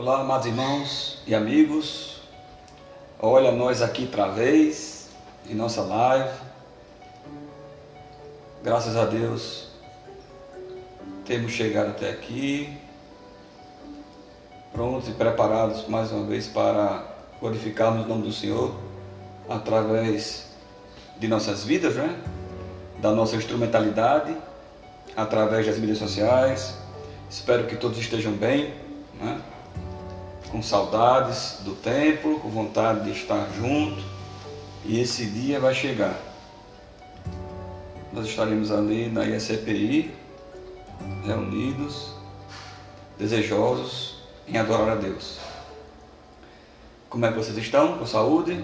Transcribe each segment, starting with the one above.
Olá, amados irmãos e amigos. Olha nós aqui outra vez em nossa live. Graças a Deus temos chegado até aqui, prontos e preparados mais uma vez para glorificarmos o nome do Senhor através de nossas vidas, né? Da nossa instrumentalidade, através das mídias sociais. Espero que todos estejam bem, né? Com saudades do templo, com vontade de estar junto, e esse dia vai chegar. Nós estaremos ali na ISCPI, reunidos, desejosos em adorar a Deus. Como é que vocês estão? Com saúde?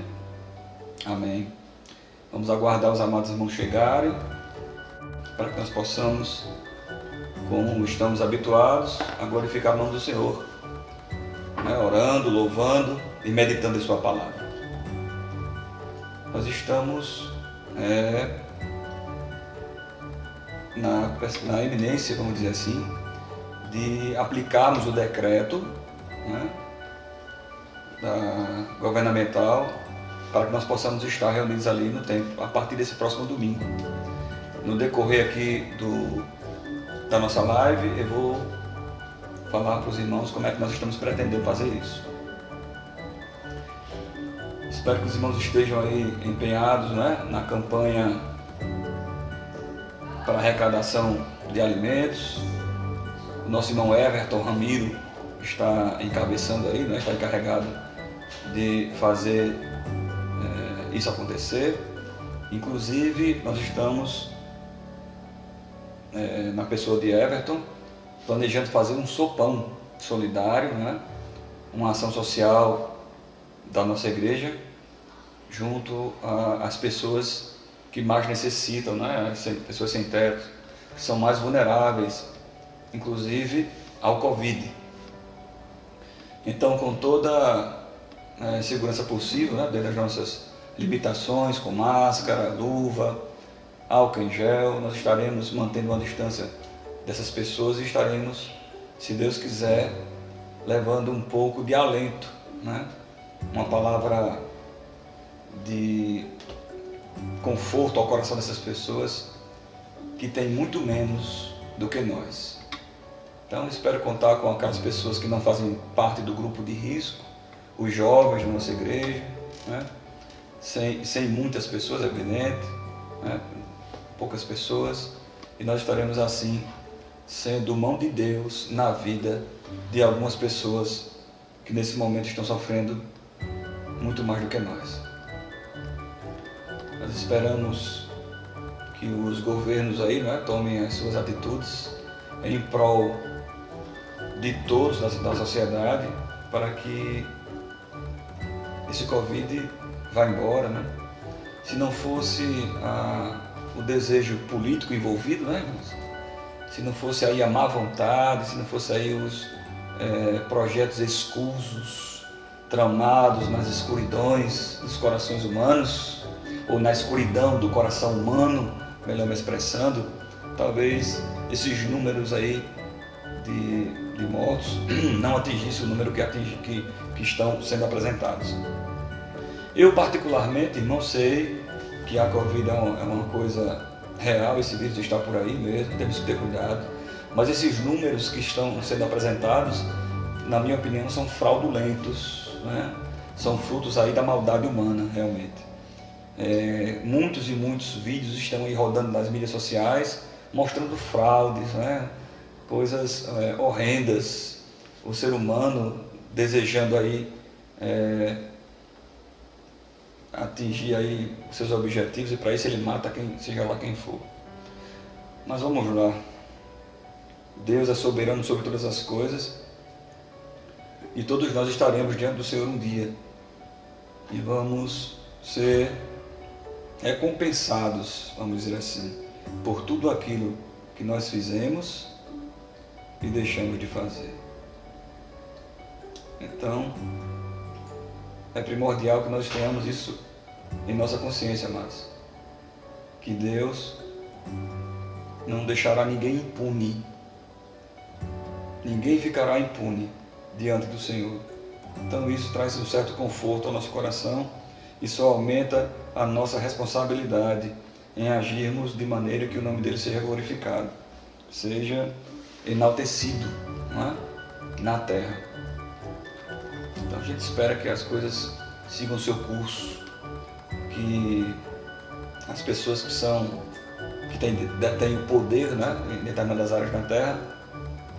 Amém. Vamos aguardar os amados irmãos chegarem, para que nós possamos, como estamos habituados, a glorificar o nome do Senhor, né? Orando, louvando e meditando em sua palavra. Nós estamos na iminência, vamos dizer assim, de aplicarmos o decreto, né, governamental, para que nós possamos estar reunidos ali no templo a partir desse próximo domingo. No decorrer aqui da nossa live, eu vou falar para os irmãos como é que nós estamos pretendendo fazer isso. Espero que os irmãos estejam aí empenhados, né, na campanha para arrecadação de alimentos. O nosso irmão Everton Ramiro está encabeçando aí, né, está encarregado de fazer isso acontecer. Inclusive, nós estamos, na pessoa de Everton, planejando fazer um sopão solidário, né? Uma ação social da nossa igreja, junto às pessoas que mais necessitam, né? As pessoas sem teto, que são mais vulneráveis, inclusive ao Covid. Então, com toda a segurança possível, né? Dentro das nossas limitações, com máscara, luva, álcool em gel, nós estaremos mantendo uma distância dessas pessoas e estaremos, se Deus quiser, levando um pouco de alento, né? Uma palavra de conforto ao coração dessas pessoas que têm muito menos do que nós. Então, espero contar com aquelas pessoas que não fazem parte do grupo de risco, os jovens da nossa igreja, né? Sem muitas pessoas, é evidente, né? Poucas pessoas, e nós estaremos assim, sendo mão de Deus na vida de algumas pessoas que nesse momento estão sofrendo muito mais do que nós. Nós esperamos que os governos aí, né, tomem as suas atitudes em prol de todos da sociedade, para que esse Covid vá embora, né? Se não fosse o desejo político envolvido, né, irmãos? Se não fosse aí a má vontade, se não fosse aí os projetos escusos, tramados nas escuridões dos corações humanos, ou na escuridão do coração humano, melhor me expressando, talvez esses números aí de mortos não atingissem o número que estão sendo apresentados. Eu particularmente, irmão, sei que a Covid é uma coisa real, esse vírus está por aí mesmo, temos que ter cuidado, mas esses números que estão sendo apresentados, na minha opinião, são fraudulentos, né? São frutos aí da maldade humana, realmente. Muitos e muitos vídeos estão aí rodando nas mídias sociais, mostrando fraudes, né? Coisas horrendas, o ser humano desejando aí atingir aí os seus objetivos, e para isso ele mata seja lá quem for. Mas vamos lá. Deus é soberano sobre todas as coisas, e todos nós estaremos diante do Senhor um dia, e vamos ser recompensados, vamos dizer assim, por tudo aquilo que nós fizemos e deixamos de fazer. Então, é primordial que nós tenhamos isso em nossa consciência, amados. Que Deus não deixará ninguém impune. Ninguém ficará impune diante do Senhor. Então isso traz um certo conforto ao nosso coração e só aumenta a nossa responsabilidade em agirmos de maneira que o nome dele seja glorificado, seja enaltecido, não é? Na terra. Então a gente espera que as coisas sigam o seu curso, que as pessoas que têm o poder, né, em determinadas áreas da terra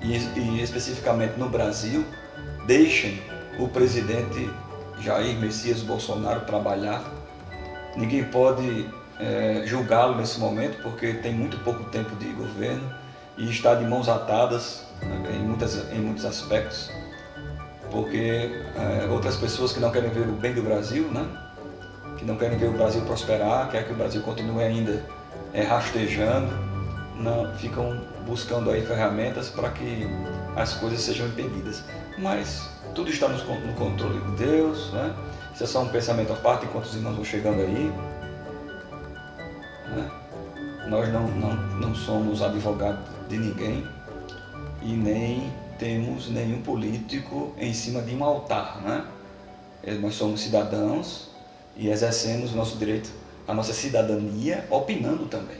e especificamente no Brasil, deixem o presidente Jair Messias Bolsonaro trabalhar. Ninguém pode julgá-lo nesse momento, porque tem muito pouco tempo de governo e está de mãos atadas, né, em muitos aspectos, porque outras pessoas que não querem ver o bem do Brasil, né, que não querem ver o Brasil prosperar, querem que o Brasil continue ainda rastejando, não, ficam buscando aí ferramentas para que as coisas sejam impedidas. Mas tudo está no controle de Deus, né? Isso é só um pensamento à parte enquanto os irmãos vão chegando aí, né? Nós não somos advogados de ninguém e nem temos nenhum político em cima de um altar, né? Nós somos cidadãos e exercemos o nosso direito, a nossa cidadania, opinando também.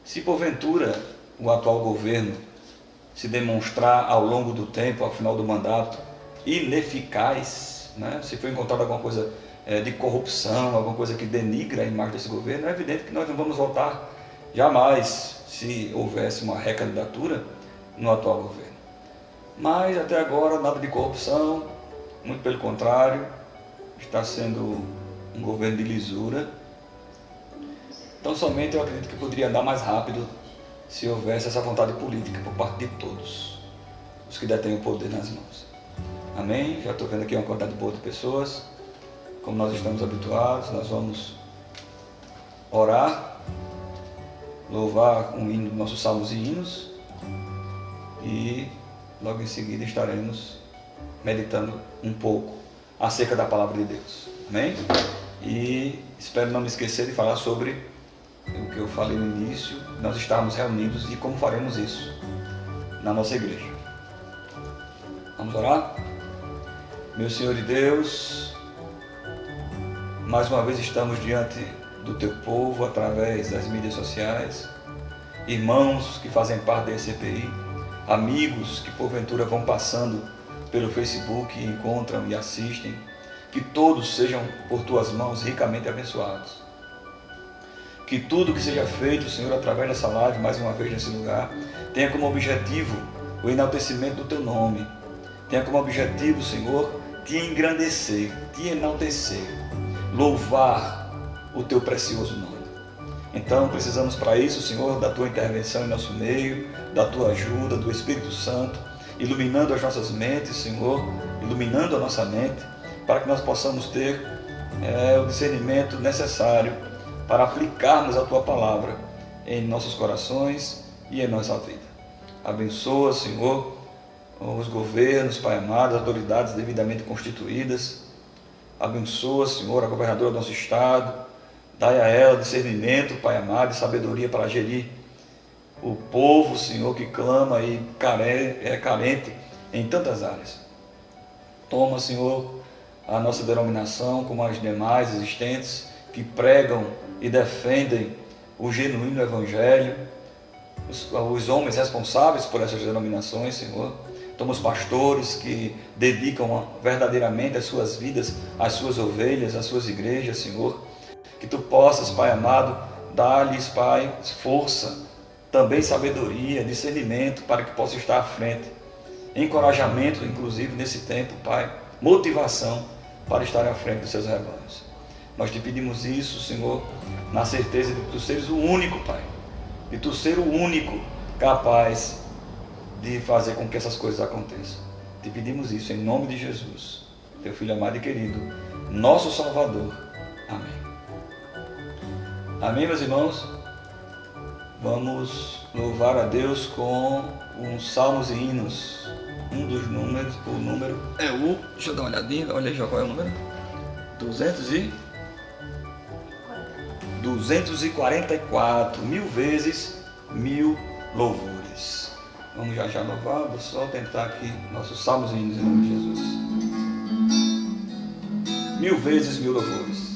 Se porventura o atual governo se demonstrar ao longo do tempo, ao final do mandato, ineficaz, né? Se for encontrado alguma coisa de corrupção, alguma coisa que denigra a imagem desse governo, é evidente que nós não vamos votar jamais se houvesse uma recandidatura no atual governo. Mas até agora nada de corrupção, muito pelo contrário, está sendo um governo de lisura. Então somente eu acredito que poderia andar mais rápido se houvesse essa vontade política por parte de todos os que detêm o poder nas mãos. Amém? Já estou vendo aqui uma quantidade boa de pessoas. Como nós estamos habituados, nós vamos orar, louvar um hino dos nossos salmos e hinos e logo em seguida estaremos meditando um pouco acerca da palavra de Deus. Amém? E espero não me esquecer de falar sobre o que eu falei no início, nós estarmos reunidos e como faremos isso na nossa igreja. Vamos orar? Meu Senhor e Deus, mais uma vez estamos diante do Teu povo através das mídias sociais, irmãos que fazem parte da ECPI, amigos que porventura vão passando pelo Facebook e encontram e assistem, que todos sejam por Tuas mãos ricamente abençoados. Que tudo que seja feito, Senhor, através dessa live, mais uma vez nesse lugar, tenha como objetivo o enaltecimento do Teu nome. Tenha como objetivo, Senhor, Te engrandecer, Te enaltecer, louvar o Teu precioso nome. Então, precisamos para isso, Senhor, da Tua intervenção em nosso meio, da Tua ajuda, do Espírito Santo, iluminando as nossas mentes, Senhor, iluminando a nossa mente, para que nós possamos ter o discernimento necessário para aplicarmos a Tua palavra em nossos corações e em nossa vida. Abençoa, Senhor, os governos, Pai amado, as autoridades devidamente constituídas. Abençoa, Senhor, a governadora do nosso estado. Dai a ela discernimento, Pai amado, e sabedoria para gerir o povo, Senhor, que clama e é carente em tantas áreas. Toma, Senhor, a nossa denominação, como as demais existentes, que pregam e defendem o genuíno Evangelho, os homens responsáveis por essas denominações, Senhor. Toma os pastores que dedicam verdadeiramente as suas vidas, às suas ovelhas, às suas igrejas, Senhor. Que Tu possas, Pai amado, dar-lhes, Pai, força, também sabedoria, discernimento, para que possam estar à frente. Encorajamento, inclusive, nesse tempo, Pai. Motivação para estar à frente dos seus rebanhos. Nós Te pedimos isso, Senhor, na certeza de que Tu seres o único, Pai. De Tu ser o único capaz de fazer com que essas coisas aconteçam. Te pedimos isso em nome de Jesus, Teu Filho amado e querido, nosso Salvador. Amém. Amém, meus irmãos? Vamos louvar a Deus com uns salmos e hinos. Um dos números, o número é o... Deixa eu dar uma olhadinha, olha aí já qual é o número. 244, 1000 vezes 1000 louvores. Vamos já louvar, vou só tentar aqui nossos salmos em nome de Jesus. 1000 vezes 1000 louvores.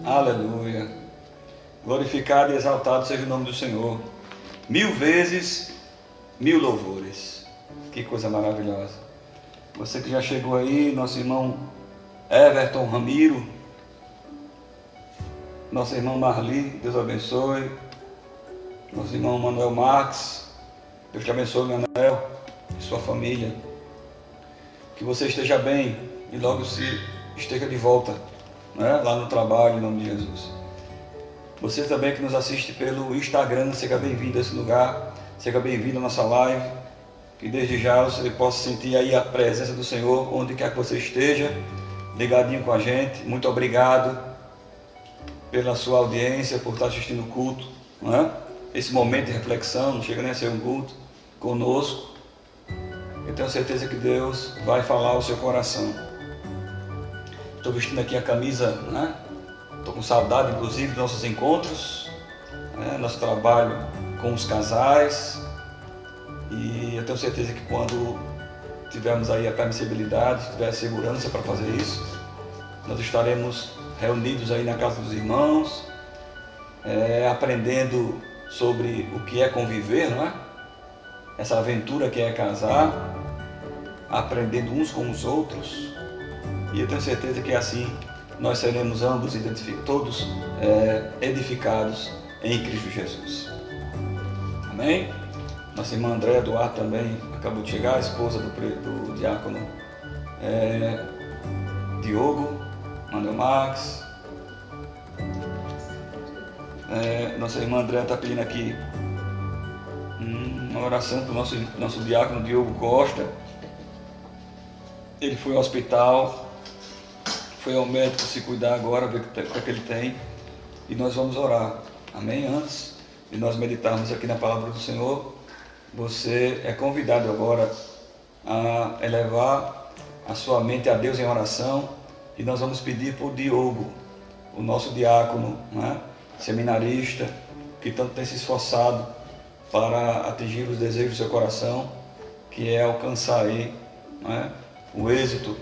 Aleluia. Glorificado e exaltado seja o nome do Senhor. 1000 vezes 1000 louvores. Que coisa maravilhosa. Você que já chegou aí, nosso irmão Everton Ramiro, nosso irmão Marli, Deus abençoe. Nosso irmão Manuel Marques, Deus te abençoe, Manuel, e sua família. Que você esteja bem e logo se esteja de volta, né, lá no trabalho, em nome de Jesus. Você também que nos assiste pelo Instagram, seja bem-vindo a esse lugar, seja bem-vindo à nossa live, que desde já você possa sentir aí a presença do Senhor, onde quer que você esteja, ligadinho com a gente. Muito obrigado pela sua audiência, por estar assistindo o culto, não é? Esse momento de reflexão, não chega nem a ser um culto, conosco. Eu tenho certeza que Deus vai falar ao seu coração. Estou vestindo aqui a camisa, né? Estou com saudade, inclusive, dos nossos encontros, né? Nosso trabalho com os casais. E eu tenho certeza que quando tivermos aí a permissibilidade, tiver a segurança para fazer isso, nós estaremos reunidos aí na casa dos irmãos, aprendendo sobre o que é conviver, não é? Essa aventura que é casar, aprendendo uns com os outros. E eu tenho certeza que assim nós seremos ambos todos edificados em Cristo Jesus. Amém? Nossa irmã Andréa Duarte também acabou de chegar, a esposa do diácono Diogo, Manuel Marques. Nossa irmã Andréa está pedindo aqui uma oração para o nosso diácono Diogo Costa. Ele foi ao hospital, foi ao médico se cuidar agora, ver o que ele tem, e nós vamos orar, amém? Antes de nós meditarmos aqui na palavra do Senhor, você é convidado agora a elevar a sua mente a Deus em oração, e nós vamos pedir por Diogo, o nosso diácono, né, seminarista, que tanto tem se esforçado para atingir os desejos do seu coração, que é alcançar aí, né, o êxito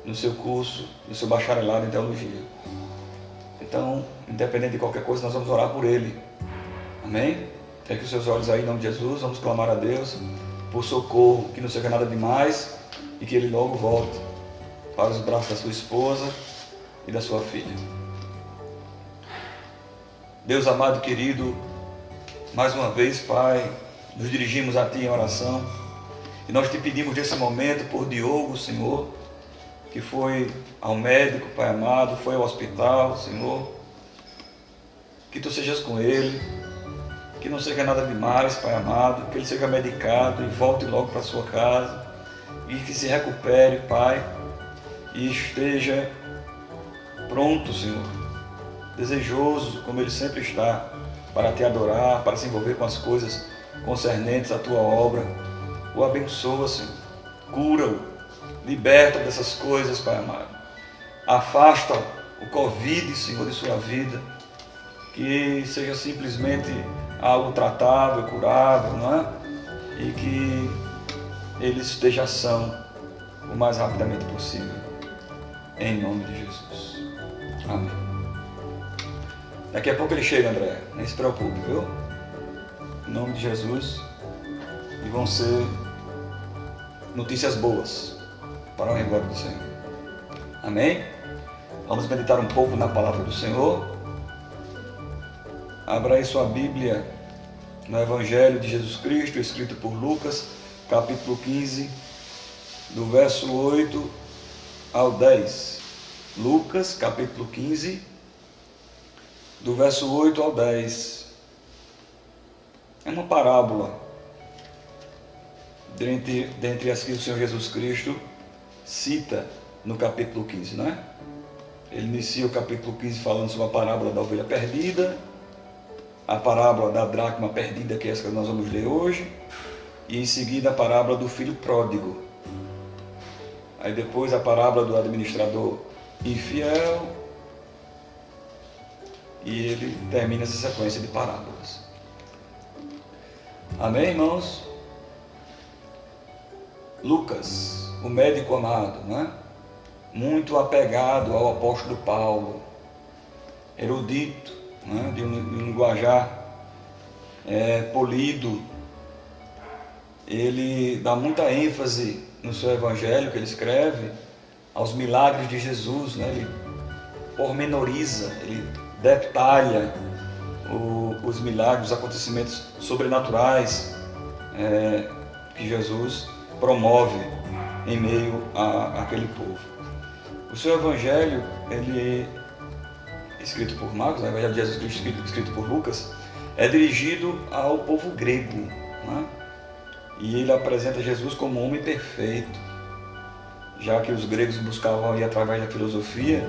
no seu curso, no seu bacharelado em teologia. Então, independente de qualquer coisa, nós vamos orar por ele. Amém? Feche os seus olhos aí em nome de Jesus, vamos clamar a Deus por socorro, que não seja nada demais e que ele logo volte para os braços da sua esposa e da sua filha. Deus amado e querido, mais uma vez, Pai, nos dirigimos a Ti em oração e nós te pedimos nesse momento por Diogo, Senhor, que foi ao médico, Pai amado, foi ao hospital, Senhor, que Tu sejas com ele, que não seja nada demais, Pai amado, que ele seja medicado e volte logo para a sua casa e que se recupere, Pai, e esteja pronto, Senhor, desejoso, como ele sempre está, para Te adorar, para se envolver com as coisas concernentes à Tua obra. O abençoa, Senhor, cura-o, liberta dessas coisas, Pai amado, afasta o Covid, Senhor, de sua vida, que seja simplesmente algo tratável, curável, não é? E que ele esteja são o mais rapidamente possível, em nome de Jesus. Amém. Daqui a pouco ele chega, André, nem se preocupe, viu? Em nome de Jesus. E vão ser notícias boas para o glória do Senhor. Amém? Vamos meditar um pouco na palavra do Senhor. Abra aí sua Bíblia no Evangelho de Jesus Cristo, escrito por Lucas, capítulo 15, do verso 8 ao 10. Lucas, capítulo 15, do verso 8 ao 10. É uma parábola dentre as que o Senhor Jesus Cristo cita no capítulo 15, não é? Ele inicia o capítulo 15 falando sobre a parábola da ovelha perdida, a parábola da dracma perdida, que é essa que nós vamos ler hoje, e em seguida a parábola do filho pródigo. Aí depois a parábola do administrador infiel, e ele termina essa sequência de parábolas. Amém, irmãos? Lucas, o médico amado, né? Muito apegado ao apóstolo Paulo, erudito, né? de um linguajar polido, ele dá muita ênfase no seu evangelho que ele escreve aos milagres de Jesus, né? Ele pormenoriza, ele detalha os milagres, os acontecimentos sobrenaturais que Jesus promove em meio àquele povo. O seu evangelho, ele escrito por Marcos, o evangelho de Jesus Cristo escrito por Lucas, é dirigido ao povo grego, né? E ele apresenta Jesus como um homem perfeito, já que os gregos buscavam aí, através da filosofia,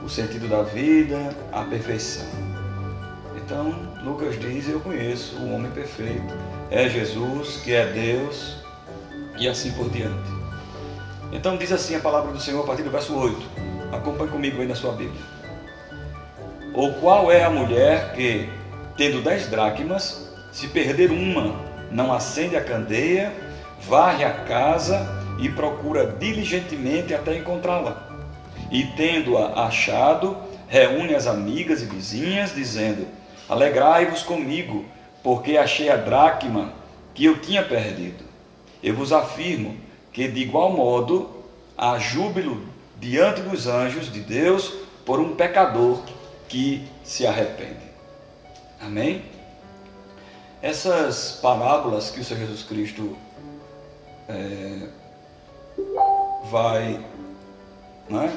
o sentido da vida, a perfeição. Então, Lucas diz: eu conheço o homem perfeito, é Jesus, que é Deus, e assim por diante. Então diz assim a palavra do Senhor a partir do verso 8. Acompanhe comigo aí na sua Bíblia. Ou qual é a mulher que, tendo 10 dracmas, se perder uma, não acende a candeia, varre a casa e procura diligentemente até encontrá-la? E tendo-a achado, reúne as amigas e vizinhas, dizendo: alegrai-vos comigo, porque achei a dracma que eu tinha perdido. Eu vos afirmo que, de igual modo, há júbilo diante dos anjos de Deus por um pecador que se arrepende. Amém? Essas parábolas que o Senhor Jesus Cristo vai, né,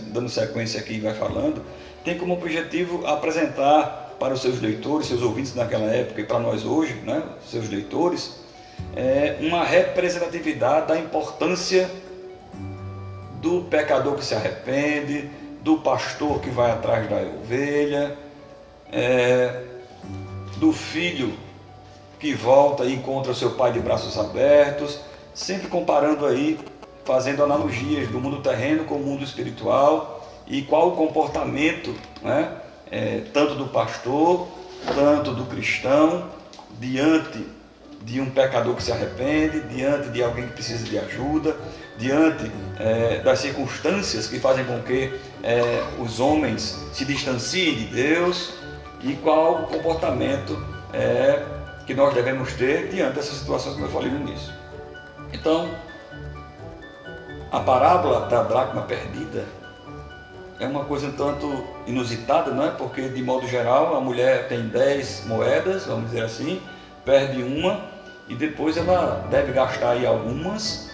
dando sequência aqui e vai falando, tem como objetivo apresentar para os seus leitores, seus ouvintes naquela época e para nós hoje, né, seus leitores, uma representatividade da importância do pecador que se arrepende, do pastor que vai atrás da ovelha, do filho que volta e encontra o seu pai de braços abertos, sempre comparando aí, fazendo analogias do mundo terreno com o mundo espiritual e qual o comportamento, né, tanto do pastor, tanto do cristão, diante de um pecador que se arrepende, diante de alguém que precisa de ajuda, diante das circunstâncias que fazem com que os homens se distanciem de Deus, e qual o comportamento que nós devemos ter diante dessas situações que eu falei no início. Então, a parábola da dracma perdida é uma coisa um tanto inusitada, não é? Porque, de modo geral, a mulher tem 10 moedas, vamos dizer assim, perde uma e depois ela deve gastar aí algumas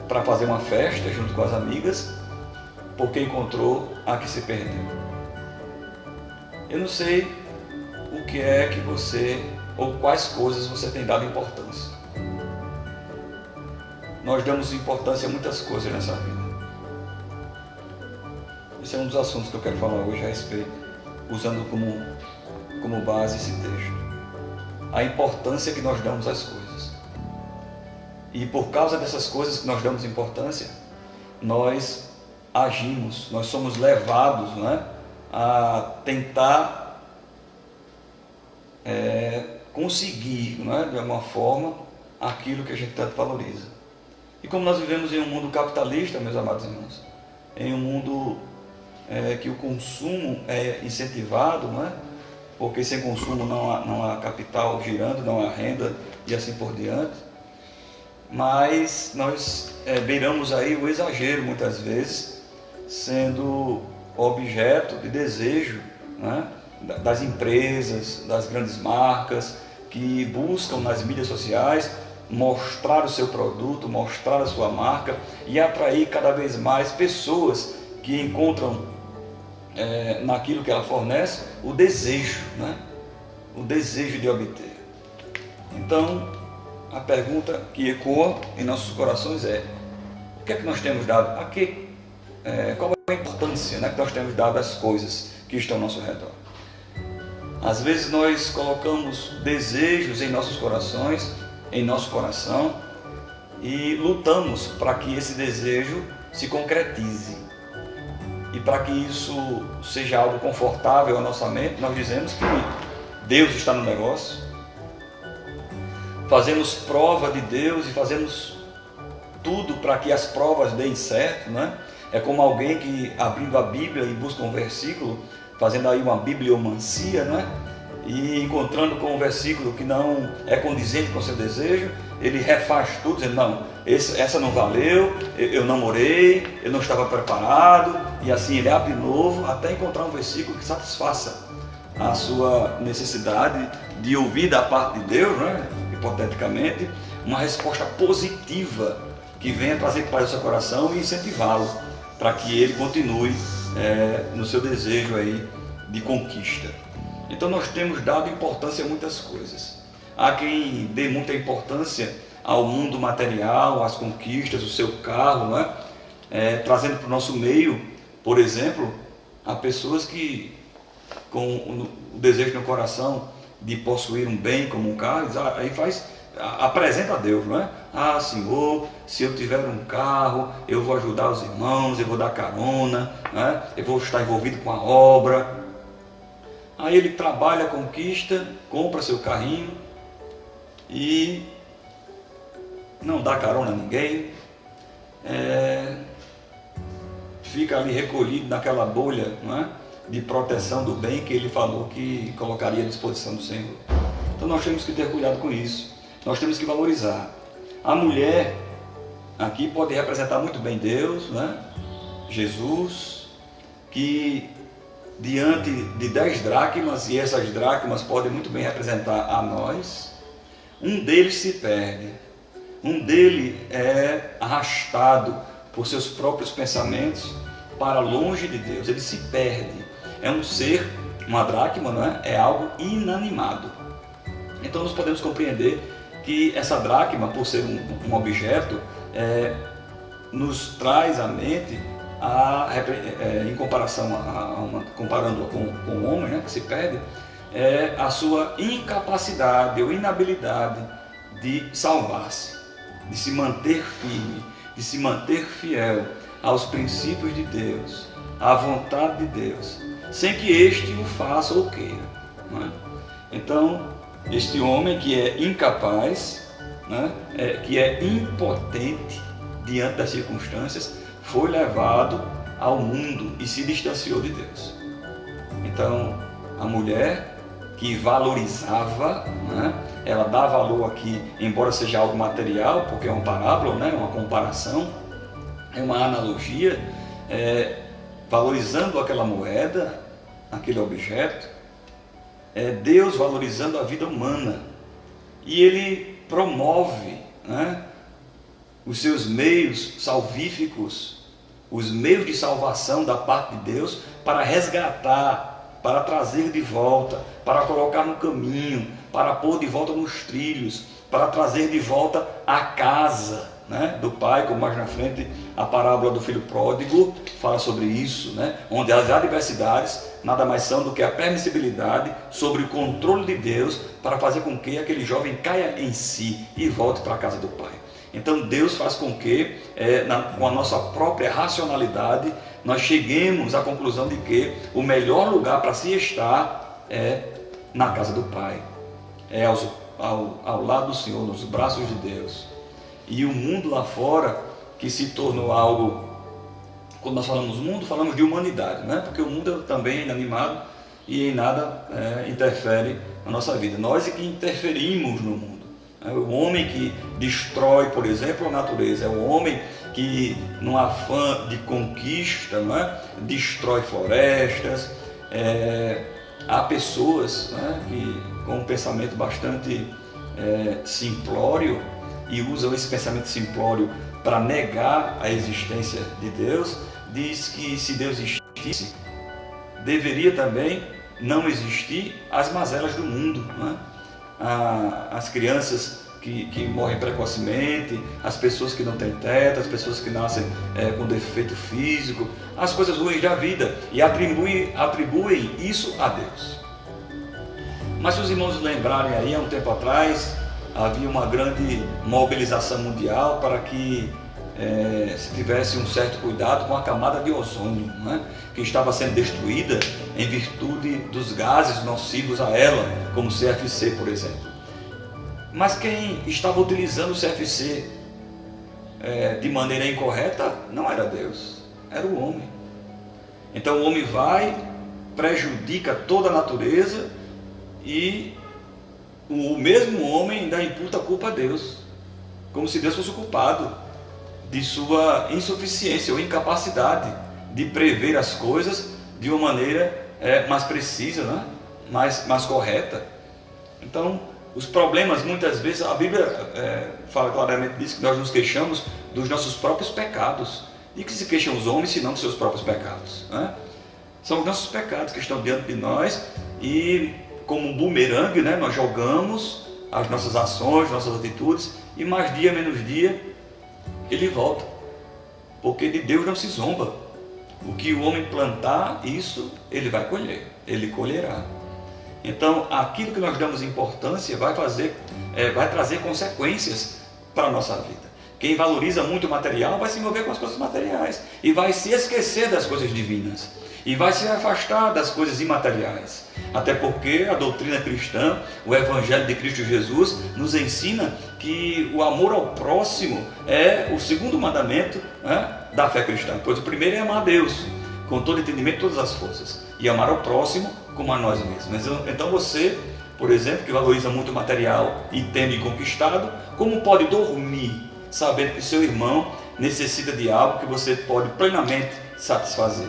para fazer uma festa junto com as amigas, porque encontrou a que se perdeu. Eu não sei o que é que você, ou quais coisas você tem dado importância. Nós damos importância a muitas coisas nessa vida. Esse é um dos assuntos que eu quero falar hoje a respeito, usando como base esse texto. A importância que nós damos às coisas. E por causa dessas coisas que nós damos importância, nós agimos, nós somos levados, né, a tentar conseguir, né, de alguma forma, aquilo que a gente tanto valoriza. E como nós vivemos em um mundo capitalista, meus amados irmãos, em um mundo que o consumo é incentivado, não é? Porque sem consumo não há capital girando, não há renda e assim por diante. Mas nós beiramos aí o exagero muitas vezes, sendo objeto de desejo, né, das empresas, das grandes marcas que buscam nas mídias sociais mostrar o seu produto, mostrar a sua marca e atrair cada vez mais pessoas que encontram naquilo que ela fornece o desejo, né? O desejo de obter. Então, a pergunta que ecoa em nossos corações é: o que é que nós temos dado? Qual é a importância, né, que nós temos dado às coisas que estão ao nosso redor? Às vezes nós colocamos desejos em nossos corações, em nosso coração, e lutamos para que esse desejo se concretize. E para que isso seja algo confortável à nossa mente, nós dizemos que Deus está no negócio. Fazemos prova de Deus e fazemos tudo para que as provas deem certo, né? É como alguém que, abrindo a Bíblia e busca um versículo, fazendo aí uma bibliomancia, né? E encontrando com um versículo que não é condizente com o seu desejo, ele refaz tudo, dizendo: não, essa não valeu, eu não orei, eu não estava preparado, e assim ele abre novo até encontrar um versículo que satisfaça a sua necessidade de ouvir da parte de Deus, né, hipoteticamente, uma resposta positiva que venha trazer paz ao seu coração e incentivá-lo para que ele continue no seu desejo aí de conquista. Então nós temos dado importância a muitas coisas. Há quem dê muita importância ao mundo material, às conquistas, o seu carro, né? Trazendo para o nosso meio, por exemplo, há pessoas que, com o desejo no coração de possuir um bem como um carro, aí apresenta a Deus, não é? Ah, Senhor, se eu tiver um carro, eu vou ajudar os irmãos, eu vou dar carona, né? Eu vou estar envolvido com a obra. Aí ele trabalha, conquista, compra seu carrinho e não dá carona a ninguém, fica ali recolhido naquela bolha, não é, de proteção do bem que ele falou que colocaria à disposição do Senhor. Então nós temos que ter cuidado com isso, nós temos que valorizar. A mulher aqui pode representar muito bem Deus, né? Jesus, que diante de 10 dracmas, e essas dracmas podem muito bem representar a nós, um deles se perde, um dele é arrastado por seus próprios pensamentos para longe de Deus, ele se perde, é um ser, uma dracma, não é? É algo inanimado. Então nós podemos compreender que essa dracma, por ser um objeto, nos traz à mente, em comparação comparando com o homem, né, que se perde, é a sua incapacidade ou inabilidade de salvar-se, de se manter firme, de se manter fiel aos princípios de Deus, à vontade de Deus, sem que este o faça ou queira, não é? Então, este homem que é incapaz, né, que é impotente diante das circunstâncias, foi levado ao mundo e se distanciou de Deus. Então, a mulher que valorizava, né, ela dá valor aqui, embora seja algo material, porque é uma parábola, né, uma comparação, é uma analogia, valorizando aquela moeda, aquele objeto, Deus valorizando a vida humana. E Ele promove, né, os seus meios salvíficos, os meios de salvação da parte de Deus para resgatar, para trazer de volta, para colocar no caminho, para pôr de volta nos trilhos, para trazer de volta a casa, né, do pai, como mais na frente a parábola do filho pródigo fala sobre isso, né, onde as adversidades nada mais são do que a permissibilidade sobre o controle de Deus para fazer com que aquele jovem caia em si e volte para a casa do pai. Então Deus faz com que, com a nossa própria racionalidade, nós cheguemos à conclusão de que o melhor lugar para se estar é na casa do Pai, ao lado do Senhor, nos braços de Deus. E o mundo lá fora, que se tornou algo, quando nós falamos mundo, falamos de humanidade, né? Porque o mundo também é inanimado e em nada interfere na nossa vida. Nós é que interferimos no mundo. É o homem que destrói, por exemplo, a natureza. É o homem que, num afã de conquista, não é? Destrói florestas. Há pessoas, né, que, com um pensamento bastante simplório, e usam esse pensamento simplório para negar a existência de Deus, diz que se Deus existisse, deveria também não existir as mazelas do mundo, não é? As crianças que morrem precocemente, as pessoas que não têm teto, as pessoas que nascem com defeito físico, as coisas ruins da vida, e atribuem isso a Deus. Mas se os irmãos lembrarem aí, há um tempo atrás, havia uma grande mobilização mundial para que se tivesse um certo cuidado com a camada de ozônio, né, que estava sendo destruída em virtude dos gases nocivos a ela, como o CFC, por exemplo. Mas quem estava utilizando o CFC de maneira incorreta não era Deus, era o homem. Então o homem vai, prejudica toda a natureza e o mesmo homem ainda imputa a culpa a Deus, como se Deus fosse o culpado de sua insuficiência ou incapacidade de prever as coisas de uma maneira mais precisa, né? mais correta. Então, os problemas, muitas vezes, a Bíblia fala claramente disso, que nós nos queixamos dos nossos próprios pecados. E que se queixam os homens, senão dos seus próprios pecados, né? São os nossos pecados que estão diante de nós e, como um bumerangue, né, nós jogamos as nossas ações, nossas atitudes, e mais dia menos dia ele volta, porque de Deus não se zomba. O que o homem plantar, isso ele vai colher, ele colherá. Então, aquilo que nós damos importância vai trazer consequências para a nossa vida. Quem valoriza muito o material vai se envolver com as coisas materiais e vai se esquecer das coisas divinas e vai se afastar das coisas imateriais. Até porque a doutrina cristã, o Evangelho de Cristo Jesus, nos ensina que o amor ao próximo é o segundo mandamento, né, da fé cristã. Pois o primeiro é amar a Deus com todo entendimento e todas as forças, e amar ao próximo como a nós mesmos. Então você, por exemplo, que valoriza muito o material e tende conquistado, como pode dormir sabendo que seu irmão necessita de algo que você pode plenamente satisfazer?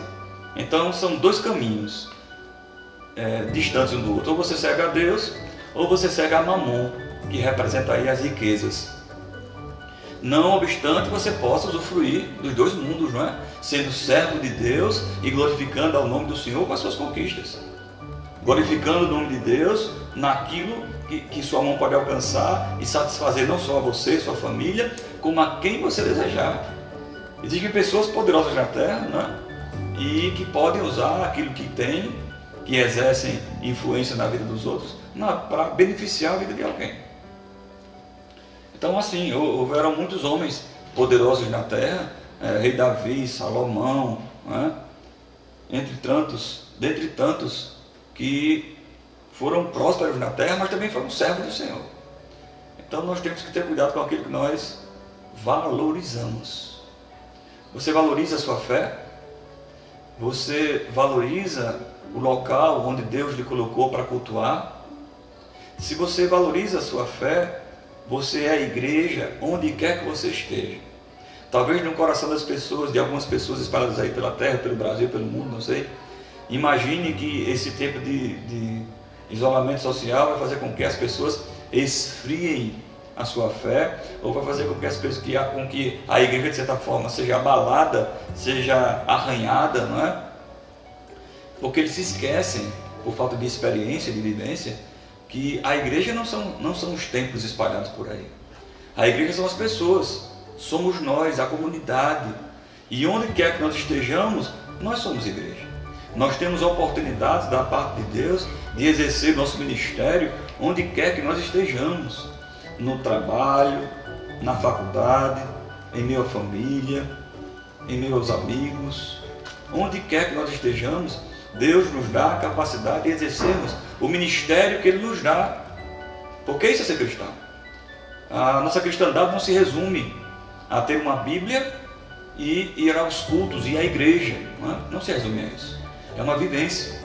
Então são dois caminhos distantes um do outro. Ou você segue a Deus, ou você segue a Mamon, que representa aí as riquezas. Não obstante, você possa usufruir dos dois mundos, não é? Sendo servo de Deus e glorificando ao nome do Senhor com as suas conquistas. Glorificando o nome de Deus naquilo que sua mão pode alcançar e satisfazer não só a você, sua família, como a quem você desejar. Existem pessoas poderosas na terra, não é? E que podem usar aquilo que têm, que exercem influência na vida dos outros, para beneficiar a vida de alguém. Então, assim, houveram muitos homens poderosos na terra, rei Davi, Salomão, né? dentre tantos que foram prósperos na terra, mas também foram servos do Senhor. Então nós temos que ter cuidado com aquilo que nós valorizamos. Você valoriza a sua fé? Você valoriza o local onde Deus lhe colocou para cultuar? Se você valoriza a sua fé, você é a igreja onde quer que você esteja. Talvez no coração das pessoas, de algumas pessoas espalhadas aí pela terra, pelo Brasil, pelo mundo, não sei. Imagine que esse tempo de isolamento social vai fazer com que as pessoas esfriem a sua fé, ou vai fazer com que a igreja, de certa forma, seja abalada, seja arranhada, não é? Porque eles se esquecem, por falta de experiência, de vivência, que a igreja não são os templos espalhados por aí. A igreja são as pessoas, somos nós, a comunidade. E onde quer que nós estejamos, nós somos igreja. Nós temos oportunidades da parte de Deus de exercer nosso ministério onde quer que nós estejamos. No trabalho, na faculdade, em meio à família, em meio aos amigos. Onde quer que nós estejamos, Deus nos dá a capacidade de exercermos o ministério que Ele nos dá. Porque isso é ser cristão. A nossa cristandade não se resume a ter uma Bíblia e ir aos cultos e à igreja. Não se resume a isso. É uma vivência.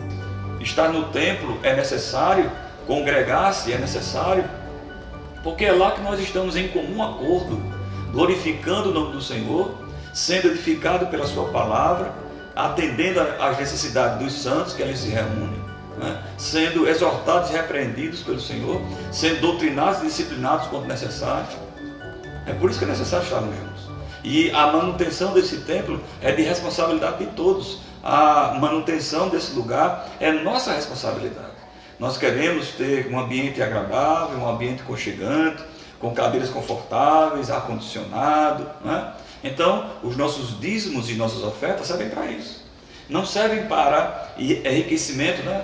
Estar no templo é necessário, congregar-se é necessário, porque é lá que nós estamos em comum acordo, glorificando o nome do Senhor, sendo edificado pela sua palavra, atendendo às necessidades dos santos que ali se reúnem, né? Sendo exortados e repreendidos pelo Senhor, sendo doutrinados e disciplinados quando necessário. É por isso que é necessário estarmos juntos. E a manutenção desse templo é de responsabilidade de todos. A manutenção desse lugar é nossa responsabilidade. Nós queremos ter um ambiente agradável, um ambiente aconchegante, com cadeiras confortáveis, ar-condicionado, né? Então, os nossos dízimos e nossas ofertas servem para isso. Não servem para enriquecimento, né?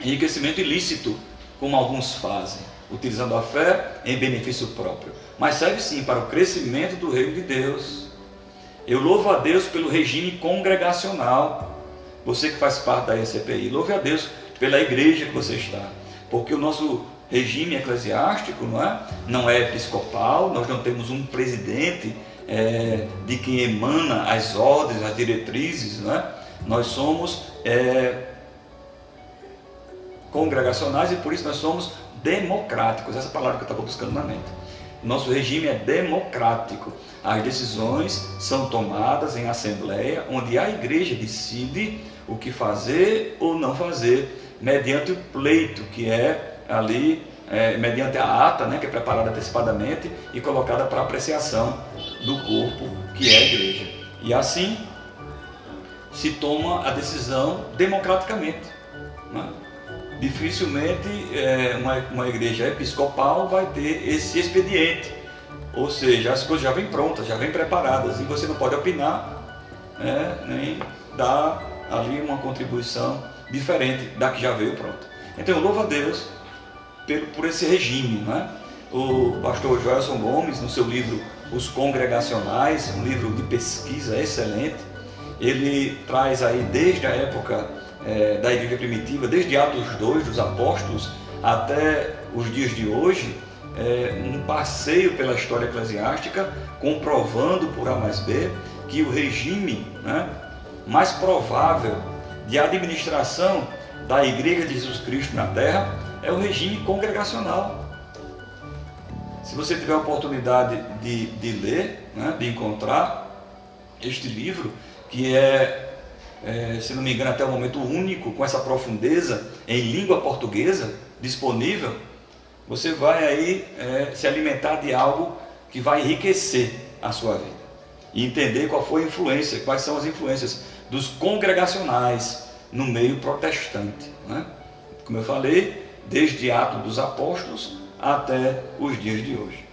Enriquecimento ilícito, como alguns fazem, utilizando a fé em benefício próprio. Mas serve sim para o crescimento do reino de Deus. Eu louvo a Deus pelo regime congregacional. Você que faz parte da ECPI, louve a Deus pela igreja que você está. Porque o nosso regime eclesiástico não é episcopal, nós não temos um presidente de quem emana as ordens, as diretrizes, Nós somos congregacionais e por isso nós somos democráticos. Essa palavra que eu estava buscando na mente. Nosso regime é democrático. As decisões são tomadas em assembleia, onde a igreja decide o que fazer ou não fazer, mediante o pleito que é ali, mediante a ata, que é preparada antecipadamente e colocada para apreciação do corpo que é a igreja. E assim se toma a decisão democraticamente. Dificilmente uma igreja episcopal vai ter esse expediente, ou seja, as coisas já vêm prontas, já vêm preparadas e você não pode opinar, nem dar ali uma contribuição diferente da que já veio pronta. Então eu louvo a Deus por esse regime. O pastor Joelson Gomes, no seu livro Os Congregacionais, um livro de pesquisa excelente, ele traz aí desde a época da igreja primitiva, desde Atos 2 dos apóstolos até os dias de hoje, um passeio pela história eclesiástica, comprovando por A mais B que o regime mais provável de administração da Igreja de Jesus Cristo na Terra é o regime congregacional. Se você tiver a oportunidade de ler, de encontrar este livro, que se não me engano, até o momento único, com essa profundeza em língua portuguesa disponível, você vai aí se alimentar de algo que vai enriquecer a sua vida e entender qual foi a influência, quais são as influências dos congregacionais no meio protestante, Como eu falei, desde Atos dos Apóstolos até os dias de hoje.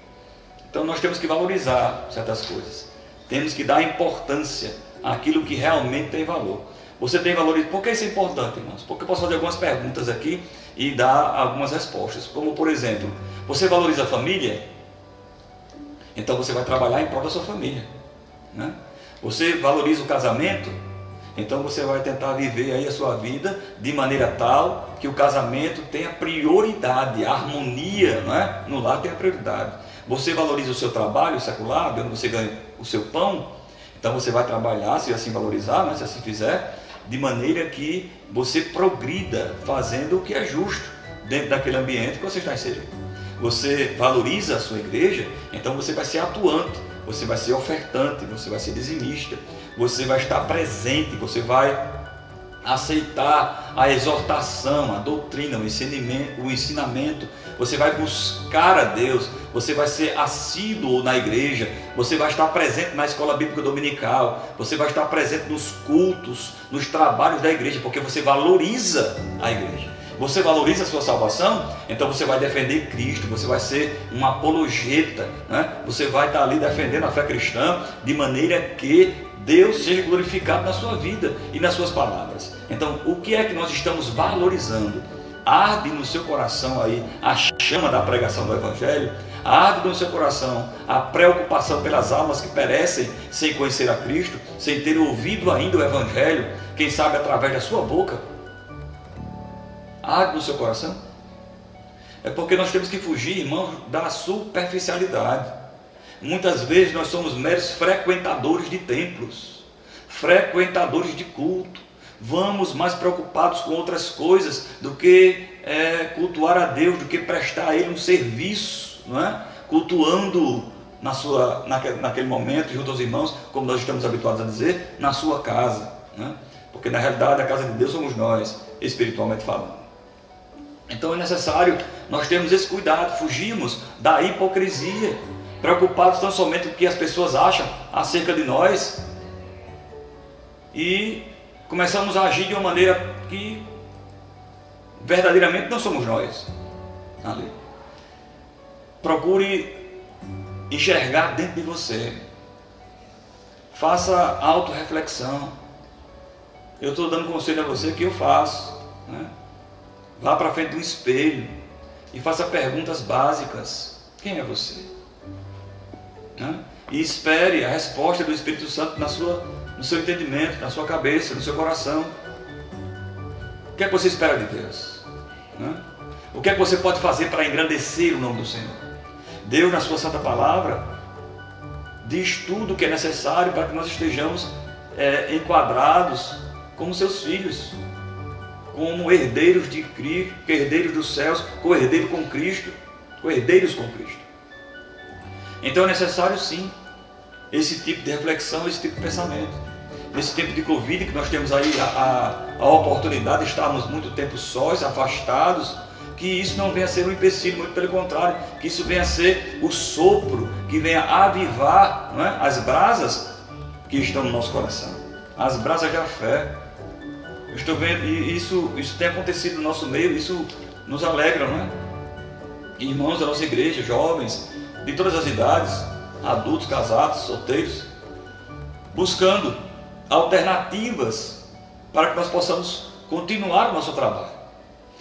Então nós temos que valorizar certas coisas, temos que dar importância aquilo que realmente tem valor. Você tem valores. Por que isso é importante, irmãos? Porque eu posso fazer algumas perguntas aqui e dar algumas respostas. Como, por exemplo, você valoriza a família? Então você vai trabalhar em prol da sua família, né? Você valoriza o casamento? Então você vai tentar viver aí a sua vida de maneira tal que o casamento tenha prioridade, a harmonia, não é? No lar tem a prioridade. Você valoriza o seu trabalho secular, de onde você ganha o seu pão? Então você vai trabalhar, se assim valorizar, né? Se assim fizer, de maneira que você progrida fazendo o que é justo dentro daquele ambiente que você está inserido. Você valoriza a sua igreja, então você vai ser atuante, você vai ser ofertante, você vai ser dizimista, você vai estar presente, você vai aceitar a exortação, a doutrina, o ensinamento, você vai buscar a Deus, você vai ser assíduo na igreja, você vai estar presente na escola bíblica dominical, você vai estar presente nos cultos, nos trabalhos da igreja, porque você valoriza a igreja. Você valoriza a sua salvação, então você vai defender Cristo, você vai ser um apologeta, né? Você vai estar ali defendendo a fé cristã, de maneira que Deus seja glorificado na sua vida e nas suas palavras. Então, o que é que nós estamos valorizando? Arde no seu coração aí a chama da pregação do Evangelho? Arde no seu coração a preocupação pelas almas que perecem sem conhecer a Cristo, sem ter ouvido ainda o Evangelho, quem sabe através da sua boca? Arde no seu coração? É porque nós temos que fugir, irmãos, da superficialidade. Muitas vezes nós somos meros frequentadores de templos, frequentadores de culto. Vamos mais preocupados com outras coisas do que cultuar a Deus, do que prestar a Ele um serviço, não é? Cultuando naquele momento, junto aos irmãos, como nós estamos habituados a dizer, na sua casa, né? Porque na realidade a casa de Deus somos nós, espiritualmente falando. Então é necessário nós termos esse cuidado, fugirmos da hipocrisia, preocupados tão somente com o que as pessoas acham acerca de nós, e começamos a agir de uma maneira que verdadeiramente não somos nós ali. Procure enxergar dentro de você, faça autorreflexão. Eu estou dando conselho a você que eu faço, né? Vá para frente do espelho e faça perguntas básicas. Quem é você? Né? E espere a resposta do Espírito Santo no seu entendimento, na sua cabeça, no seu coração. O que é que você espera de Deus? Né? O que é que você pode fazer para engrandecer o nome do Senhor? Deus, na sua santa palavra, diz tudo o que é necessário para que nós estejamos enquadrados como seus filhos, como herdeiros de Cristo, herdeiros dos céus, co-herdeiros com Cristo. Então é necessário sim esse tipo de reflexão, esse tipo de pensamento. Nesse tempo de Covid, que nós temos aí a oportunidade de estarmos muito tempo sós, afastados, que isso não venha a ser um empecilho, muito pelo contrário, que isso venha a ser o sopro, que venha a avivar, não é? As brasas que estão no nosso coração, as brasas da fé. Eu estou vendo, e isso tem acontecido no nosso meio, isso nos alegra, não é? Irmãos da nossa igreja, jovens, de todas as idades, adultos, casados, solteiros, buscando alternativas para que nós possamos continuar o nosso trabalho.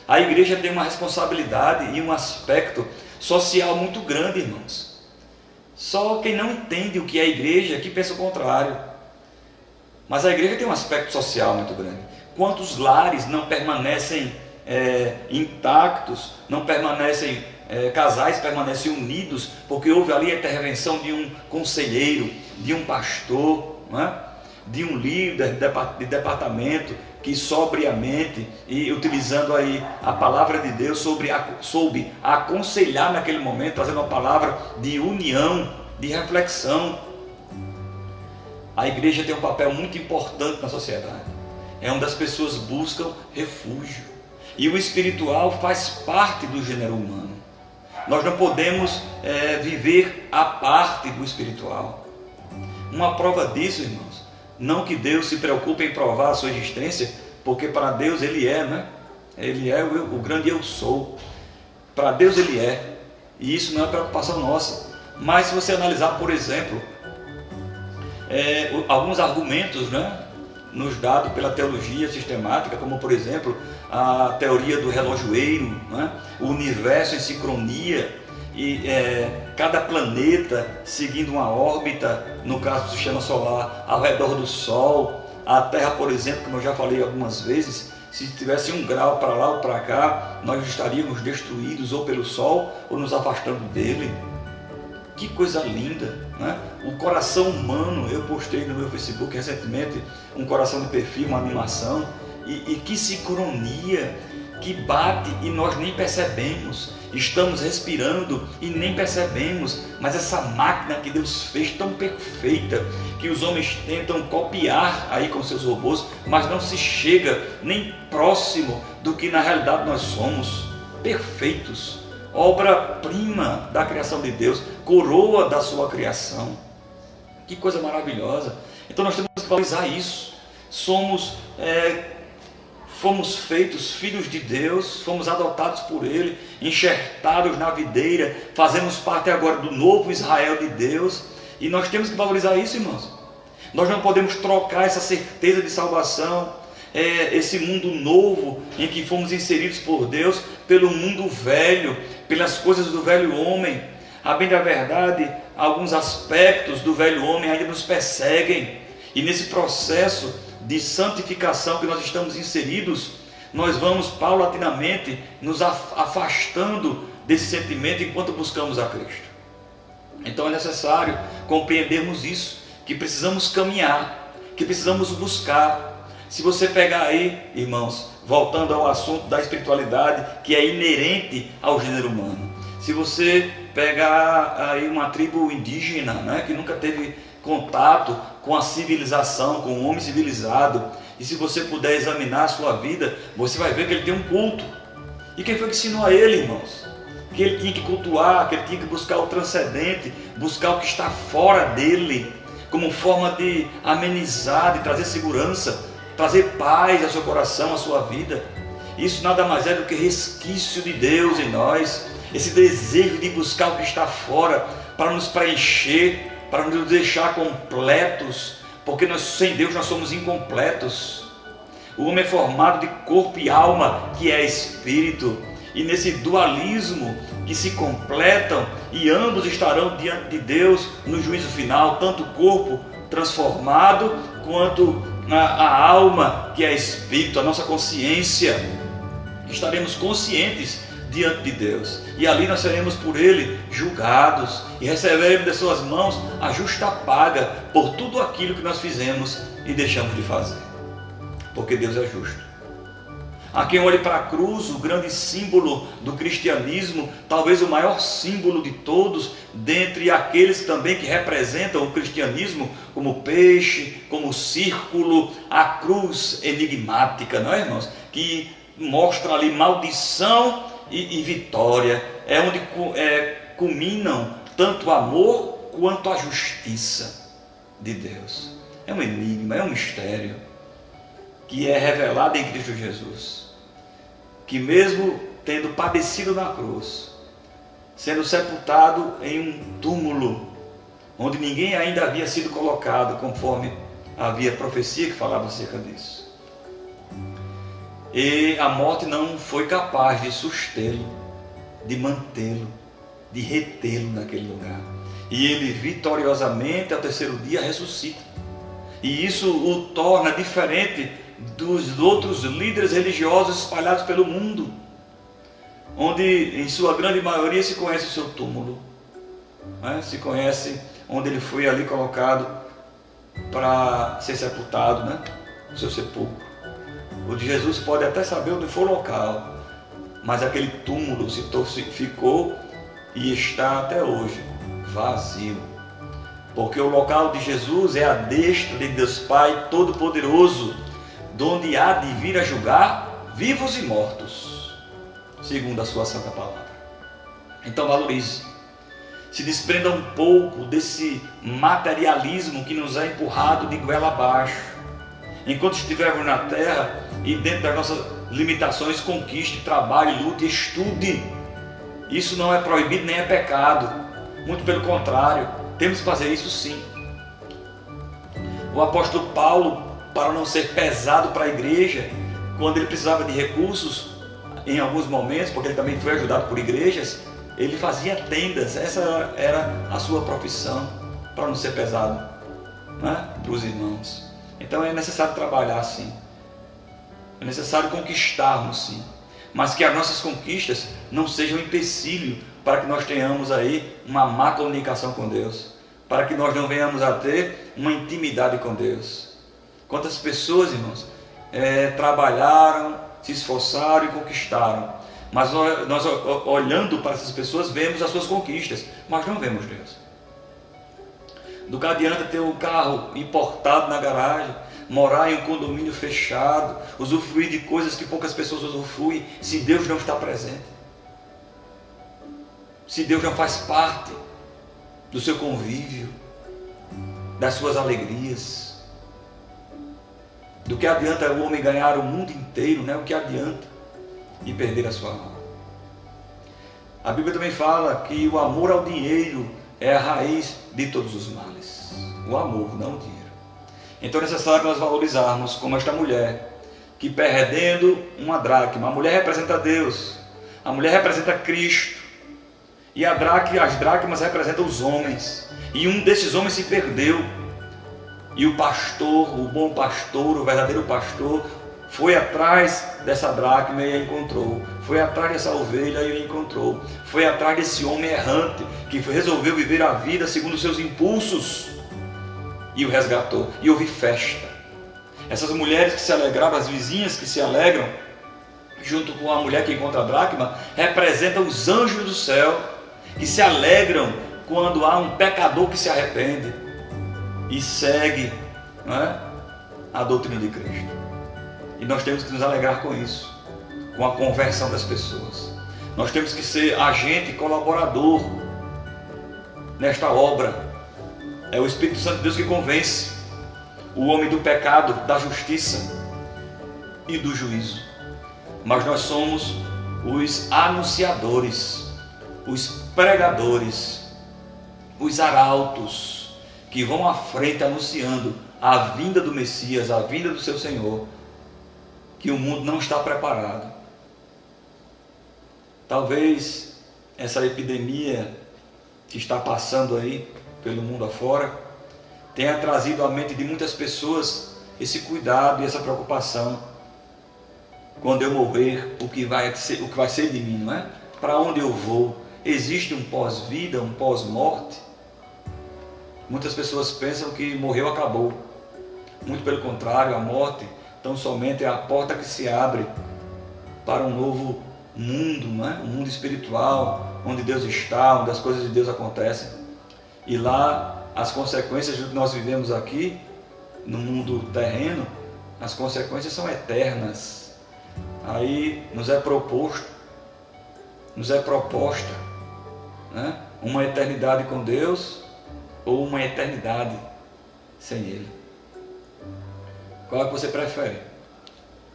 A igreja tem uma responsabilidade e um aspecto social muito grande, irmãos. Só quem não entende o que é a igreja que pensa o contrário. Mas a igreja tem um aspecto social muito grande. Quantos lares não permanecem intactos, não permanecem, casais permanecem unidos, porque houve ali a intervenção de um conselheiro, de um pastor, não é? De um líder de departamento, que sobriamente e utilizando aí a palavra de Deus soube aconselhar naquele momento, trazendo uma palavra de união, de reflexão. A igreja tem um papel muito importante na sociedade. É onde as pessoas buscam refúgio. E o espiritual faz parte do gênero humano. Nós não podemos viver à parte do espiritual. Uma prova disso, irmãos, não que Deus se preocupe em provar a sua existência, porque para Deus Ele é, né? Ele é o grande eu sou. Para Deus Ele é. E isso não é preocupação nossa. Mas se você analisar, por exemplo, alguns argumentos, né, nos dado pela teologia sistemática, como por exemplo a teoria do relojoeiro, né? O universo em sincronia e cada planeta seguindo uma órbita, no caso do sistema solar, ao redor do Sol. A Terra, por exemplo, como eu já falei algumas vezes, se tivesse 1 grau para lá ou para cá, nós estaríamos destruídos ou pelo Sol ou nos afastando dele. Que coisa linda, né? O coração humano, eu postei no meu Facebook recentemente um coração de perfil, uma animação, e que sincronia, que bate e nós nem percebemos. Estamos respirando e nem percebemos, mas essa máquina que Deus fez tão perfeita, que os homens tentam copiar aí com seus robôs, mas não se chega nem próximo do que na realidade nós somos, perfeitos, obra-prima da criação de Deus, coroa da sua criação. Que coisa maravilhosa! Então nós temos que valorizar isso. Fomos feitos filhos de Deus, fomos adotados por Ele, enxertados na videira, fazemos parte agora do novo Israel de Deus, e nós temos que valorizar isso, irmãos. Nós não podemos trocar essa certeza de salvação, esse mundo novo em que fomos inseridos por Deus, pelo mundo velho, pelas coisas do velho homem. A bem da verdade, alguns aspectos do velho homem ainda nos perseguem, e nesse processo de santificação que nós estamos inseridos, nós vamos paulatinamente nos afastando desse sentimento enquanto buscamos a Cristo. Então é necessário compreendermos isso, que precisamos caminhar, que precisamos buscar. Se você pegar aí, irmãos, voltando ao assunto da espiritualidade, que é inerente ao gênero humano, se você pegar aí uma tribo indígena, né, que nunca teve contato com a civilização, com o homem civilizado, e se você puder examinar a sua vida, você vai ver que ele tem um culto. E quem foi que ensinou a ele, irmãos? Que ele tinha que cultuar, que ele tinha que buscar o transcendente, buscar o que está fora dele, como forma de amenizar, de trazer segurança, trazer paz ao seu coração, à sua vida. Isso nada mais é do que resquício de Deus em nós, esse desejo de buscar o que está fora, para nos preencher, para nos deixar completos, porque nós, sem Deus nós somos incompletos. O homem é formado de corpo e alma, que é espírito, e nesse dualismo que se completam, e ambos estarão diante de Deus no juízo final, tanto o corpo transformado, quanto a alma, que é espírito, a nossa consciência. Estaremos conscientes diante de Deus, e ali nós seremos por Ele julgados, e receberemos de suas mãos a justa paga por tudo aquilo que nós fizemos e deixamos de fazer, porque Deus é justo. A quem olhe para a cruz, o grande símbolo do cristianismo, talvez o maior símbolo de todos, dentre aqueles também que representam o cristianismo, como peixe, como círculo, a cruz enigmática, não é, irmãos? Que mostra ali maldição e vitória, é onde culminam tanto o amor quanto a justiça de Deus. É um enigma, é um mistério que é revelado em Cristo Jesus, que mesmo tendo padecido na cruz, sendo sepultado em um túmulo onde ninguém ainda havia sido colocado, conforme havia profecia que falava acerca disso, e a morte não foi capaz de sustê-lo, de mantê-lo, de retê-lo naquele lugar. E ele vitoriosamente ao terceiro dia ressuscita. E isso o torna diferente dos outros líderes religiosos espalhados pelo mundo, onde em sua grande maioria se conhece o seu túmulo, né? Se conhece onde ele foi ali colocado para ser sepultado, né? O seu sepulcro. O de Jesus pode até saber onde foi o local, mas aquele túmulo ficou e está até hoje vazio, porque o local de Jesus é a destra de Deus Pai Todo-Poderoso, de onde há de vir a julgar vivos e mortos, segundo a sua santa palavra. Então valorize, se desprenda um pouco desse materialismo que nos é empurrado de goela abaixo. Enquanto estivermos na terra e dentro das nossas limitações, conquiste, trabalhe, lute, estude. Isso não é proibido nem é pecado, muito pelo contrário, temos que fazer isso sim. O apóstolo Paulo, para não ser pesado para a igreja, quando ele precisava de recursos, em alguns momentos, porque ele também foi ajudado por igrejas, ele fazia tendas. Essa era a sua profissão, para não ser pesado, né, para os irmãos. Então é necessário trabalhar sim, é necessário conquistarmos sim, mas que as nossas conquistas não sejam empecilho para que nós tenhamos aí uma má comunicação com Deus, para que nós não venhamos a ter uma intimidade com Deus. Quantas pessoas, irmãos, trabalharam, se esforçaram e conquistaram, mas nós olhando para essas pessoas vemos as suas conquistas, mas não vemos Deus. Do que adianta ter um carro importado na garagem, morar em um condomínio fechado, usufruir de coisas que poucas pessoas usufruem, se Deus não está presente, se Deus não faz parte do seu convívio, das suas alegrias? Do que adianta o homem ganhar o mundo inteiro, né? O que adianta e perder a sua alma? A Bíblia também fala que o amor ao dinheiro é a raiz de todos os males. O amor, não o dinheiro. Então é necessário nós valorizarmos como esta mulher, que perdendo uma dracma, a mulher representa Deus, a mulher representa Cristo, e as dracmas representam os homens, e um desses homens se perdeu, e o pastor, o bom pastor, o verdadeiro pastor, foi atrás dessa dracma e a encontrou, foi atrás dessa ovelha e a encontrou, foi atrás desse homem errante, que resolveu viver a vida segundo os seus impulsos, e o resgatou, e houve festa. Essas mulheres que se alegravam, as vizinhas que se alegram, junto com a mulher que encontra a dracma, representam os anjos do céu, que se alegram quando há um pecador que se arrepende e segue, não é, a doutrina de Cristo. E nós temos que nos alegrar com isso, com a conversão das pessoas. Nós temos que ser agente colaborador nesta obra. É o Espírito Santo de Deus que convence o homem do pecado, da justiça e do juízo. Mas nós somos os anunciadores, os pregadores, os arautos, que vão à frente anunciando a vinda do Messias, a vinda do seu Senhor, que o mundo não está preparado. Talvez essa epidemia que está passando aí pelo mundo afora tenha trazido à mente de muitas pessoas esse cuidado e essa preocupação. Quando eu morrer, o que vai ser de mim, não é? Para onde eu vou? Existe um pós-vida, um pós-morte? Muitas pessoas pensam que morreu, acabou. Muito pelo contrário, a morte tão somente é a porta que se abre para um novo mundo, não é? Um mundo espiritual, onde Deus está, onde as coisas de Deus acontecem. E lá as consequências do que nós vivemos aqui, no mundo terreno, as consequências são eternas. Aí nos é proposta, né, uma eternidade com Deus ou uma eternidade sem Ele. Qual é que você prefere?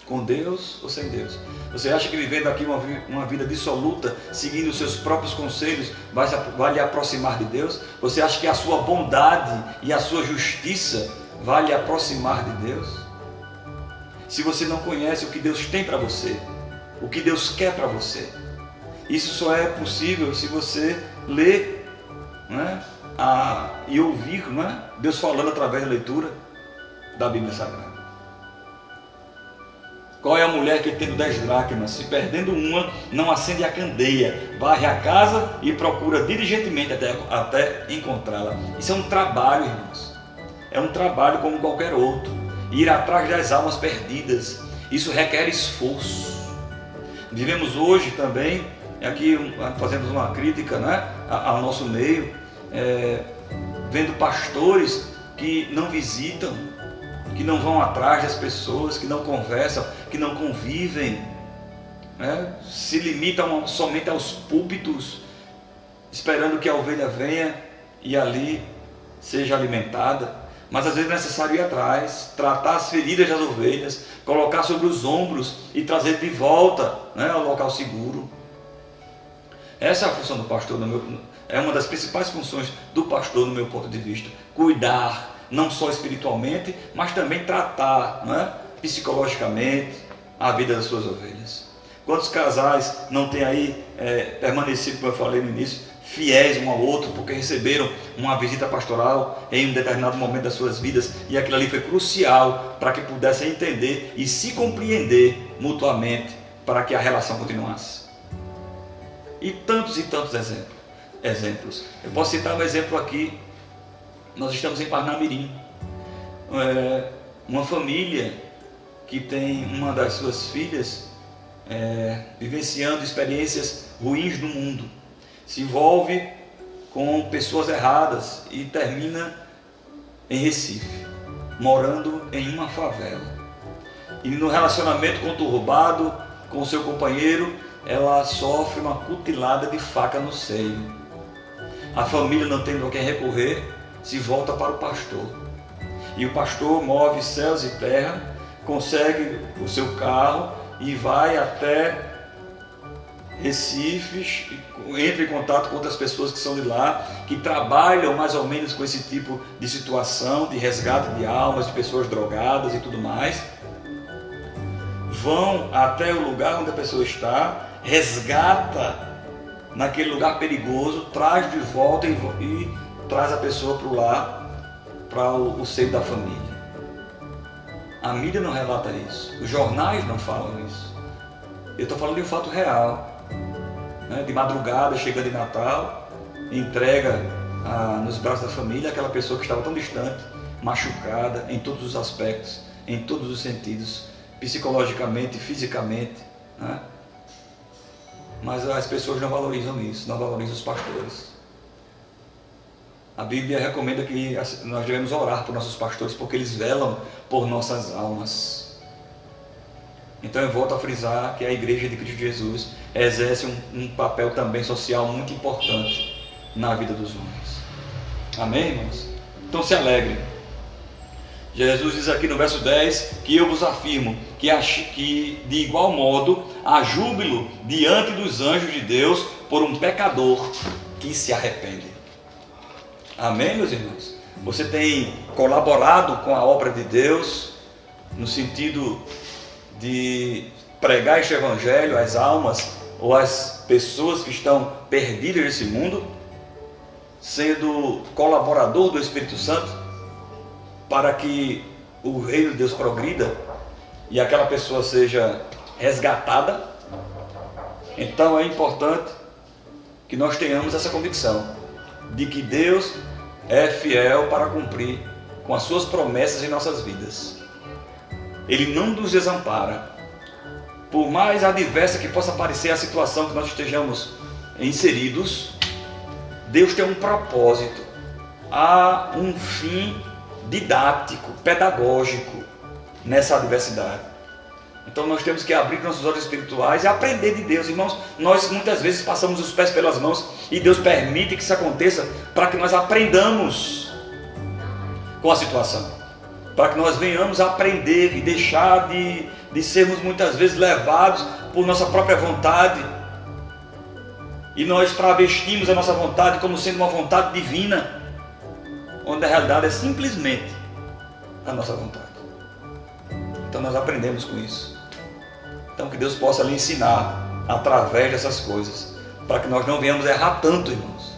Com Deus ou sem Deus? Você acha que vivendo aqui uma vida dissoluta, seguindo os seus próprios conselhos, vai lhe aproximar de Deus? Você acha que a sua bondade e a sua justiça vai lhe aproximar de Deus? Se você não conhece o que Deus tem para você, o que Deus quer para você, isso só é possível se você ler, né, e ouvir, né, Deus falando através da leitura da Bíblia Sagrada. Qual é a mulher que, tendo 10 dracmas, se perdendo uma, não acende a candeia, varre a casa e procura diligentemente até encontrá-la? Isso é um trabalho, irmãos. É um trabalho como qualquer outro. Ir atrás das almas perdidas, isso requer esforço. Vivemos hoje também, aqui fazemos uma crítica, né, ao nosso meio, vendo pastores que não visitam, que não vão atrás das pessoas, que não conversam, que não convivem, né? Se limitam somente aos púlpitos, esperando que a ovelha venha e ali seja alimentada. Mas às vezes é necessário ir atrás, tratar as feridas das ovelhas, colocar sobre os ombros e trazer de volta, né, ao local seguro. Essa é a função do pastor, é uma das principais funções do pastor no meu ponto de vista. Cuidar, não só espiritualmente, mas também tratar, não é, psicologicamente a vida das suas ovelhas. Quantos casais não têm aí permanecido, como eu falei no início, fiéis um ao outro, porque receberam uma visita pastoral em um determinado momento das suas vidas, e aquilo ali foi crucial para que pudessem entender e se compreender mutuamente, para que a relação continuasse. E tantos exemplos. Eu posso citar um exemplo aqui. Nós estamos em Parnamirim, uma família que tem uma das suas filhas vivenciando experiências ruins no mundo, se envolve com pessoas erradas e termina em Recife, morando em uma favela. E no relacionamento conturbado com o seu companheiro, ela sofre uma cutilada de faca no seio. A família, não tendo a quem recorrer, se volta para o pastor. E o pastor move céus e terra, consegue o seu carro e vai até Recife, entra em contato com outras pessoas que são de lá, que trabalham mais ou menos com esse tipo de situação, de resgate de almas, de pessoas drogadas e tudo mais. Vão até o lugar onde a pessoa está, resgata naquele lugar perigoso, traz de volta e traz a pessoa para o lar, para o seio da família. A mídia não relata isso, os jornais não falam isso. Eu estou falando de um fato real, né? De madrugada, chegando em Natal, entrega nos braços da família aquela pessoa que estava tão distante, machucada em todos os aspectos, em todos os sentidos, psicologicamente, fisicamente, né? Mas as pessoas não valorizam isso, não valorizam os pastores. A Bíblia recomenda que nós devemos orar por nossos pastores, porque eles velam por nossas almas. Então eu volto a frisar que a Igreja de Cristo Jesus exerce um papel também social muito importante na vida dos homens. Amém, irmãos? Então se alegrem. Jesus diz aqui no verso 10 que eu vos afirmo que de igual modo há júbilo diante dos anjos de Deus por um pecador que se arrepende. Amém, meus irmãos? Você tem colaborado com a obra de Deus no sentido de pregar este evangelho às almas ou às pessoas que estão perdidas nesse mundo, sendo colaborador do Espírito Santo para que o reino de Deus progrida e aquela pessoa seja resgatada? Então é importante que nós tenhamos essa convicção de que Deus é fiel para cumprir com as suas promessas em nossas vidas. Ele não nos desampara. Por mais adversa que possa parecer a situação que nós estejamos inseridos, Deus tem um propósito, há um fim didático, pedagógico nessa adversidade. Então nós temos que abrir nossos olhos espirituais e aprender de Deus. Irmãos, nós muitas vezes passamos os pés pelas mãos e Deus permite que isso aconteça para que nós aprendamos com a situação, para que nós venhamos a aprender e deixar de sermos muitas vezes levados por nossa própria vontade, e nós travestimos a nossa vontade como sendo uma vontade divina, onde a realidade é simplesmente a nossa vontade. Então nós aprendemos com isso. Então que Deus possa lhe ensinar através dessas coisas, para que nós não venhamos errar tanto, irmãos.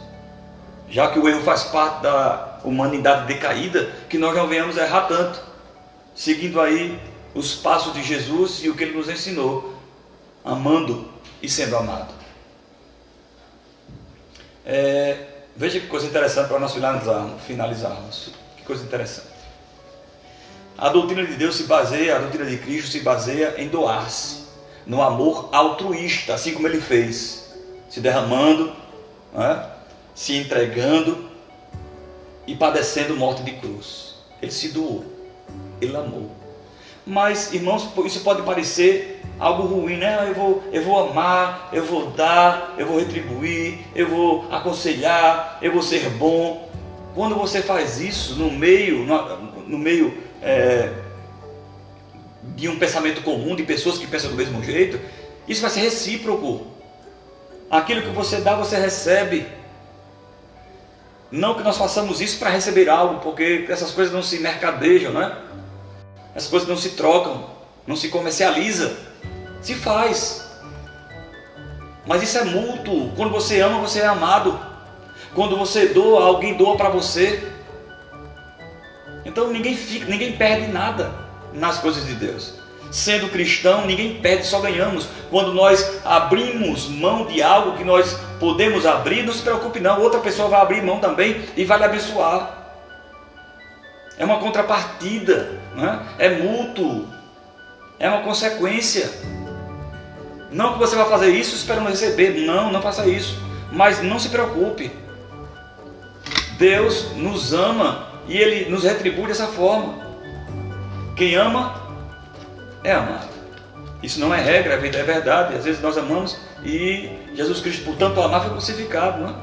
Já que o erro faz parte da humanidade decaída, que nós não venhamos errar tanto, seguindo aí os passos de Jesus e o que Ele nos ensinou, amando e sendo amado. Veja que coisa interessante para nós finalizarmos. Que coisa interessante. A doutrina de Deus a doutrina de Cristo se baseia em doar-se, no amor altruísta, assim como Ele fez, se derramando, se entregando e padecendo morte de cruz. Ele se doou, Ele amou. Mas, irmãos, isso pode parecer algo ruim, né? Eu vou amar, eu vou dar, eu vou retribuir, eu vou aconselhar, eu vou ser bom. Quando você faz isso no meio de um pensamento comum, de pessoas que pensam do mesmo jeito, isso vai ser recíproco. Aquilo que você dá, você recebe. Não que nós façamos isso para receber algo, porque essas coisas não se mercadejam, né? Essas coisas não se trocam, não se comercializa. Se faz. Mas isso é mútuo. Quando você ama, você é amado. Quando você doa, alguém doa para você. Então ninguém perde nada nas coisas de Deus. Sendo cristão, ninguém perde, só ganhamos. Quando nós abrimos mão de algo que nós podemos abrir, não se preocupe não, outra pessoa vai abrir mão também e vai lhe abençoar. É uma contrapartida, né? É mútuo, é uma consequência. Não que você vai fazer isso esperando receber, não faça isso. Mas não se preocupe. Deus nos ama e Ele nos retribui dessa forma. Quem ama é amado. Isso não é regra, é verdade. Às vezes nós amamos e Jesus Cristo, por tanto amar, foi crucificado, não é?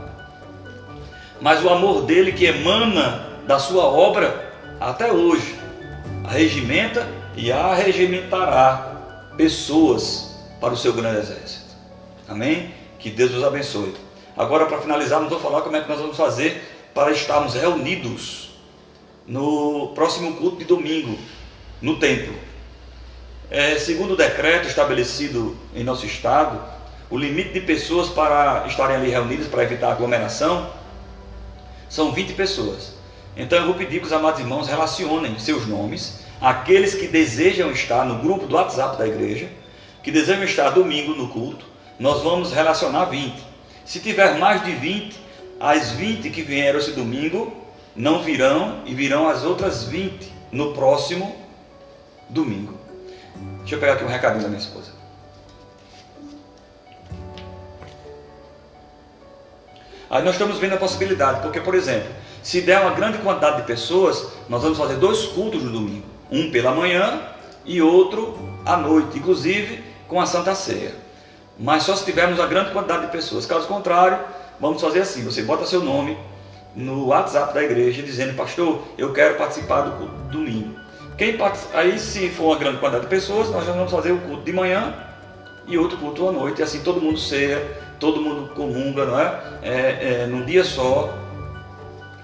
Mas o amor dele que emana da sua obra até hoje arregimenta e arregimentará pessoas para o seu grande exército. Amém? Que Deus nos abençoe. Agora, para finalizarmos, vou falar como é que nós vamos fazer para estarmos reunidos no próximo culto de domingo, no templo. Segundo o decreto estabelecido em nosso estado, o limite de pessoas para estarem ali reunidas, para evitar aglomeração, são 20 pessoas. Então eu vou pedir que os amados irmãos relacionem seus nomes, aqueles que desejam estar no grupo do WhatsApp da igreja, que desejam estar domingo no culto. Nós vamos relacionar 20. Se tiver mais de 20, as 20 que vieram esse domingo não virão, e virão as outras 20 no próximo domingo. Deixa eu pegar aqui um recadinho da minha esposa. Aí nós estamos vendo a possibilidade, porque, por exemplo, se der uma grande quantidade de pessoas, nós vamos fazer 2 cultos no domingo. Um pela manhã e outro à noite, inclusive com a Santa Ceia. Mas só se tivermos uma grande quantidade de pessoas. Caso contrário, vamos fazer assim: você bota seu nome no WhatsApp da igreja dizendo: pastor, eu quero participar do culto do domingo. Aí, se for uma grande quantidade de pessoas, nós já vamos fazer o culto de manhã e outro culto à noite, e assim todo mundo ceia, todo mundo comunga, não é? Num dia só,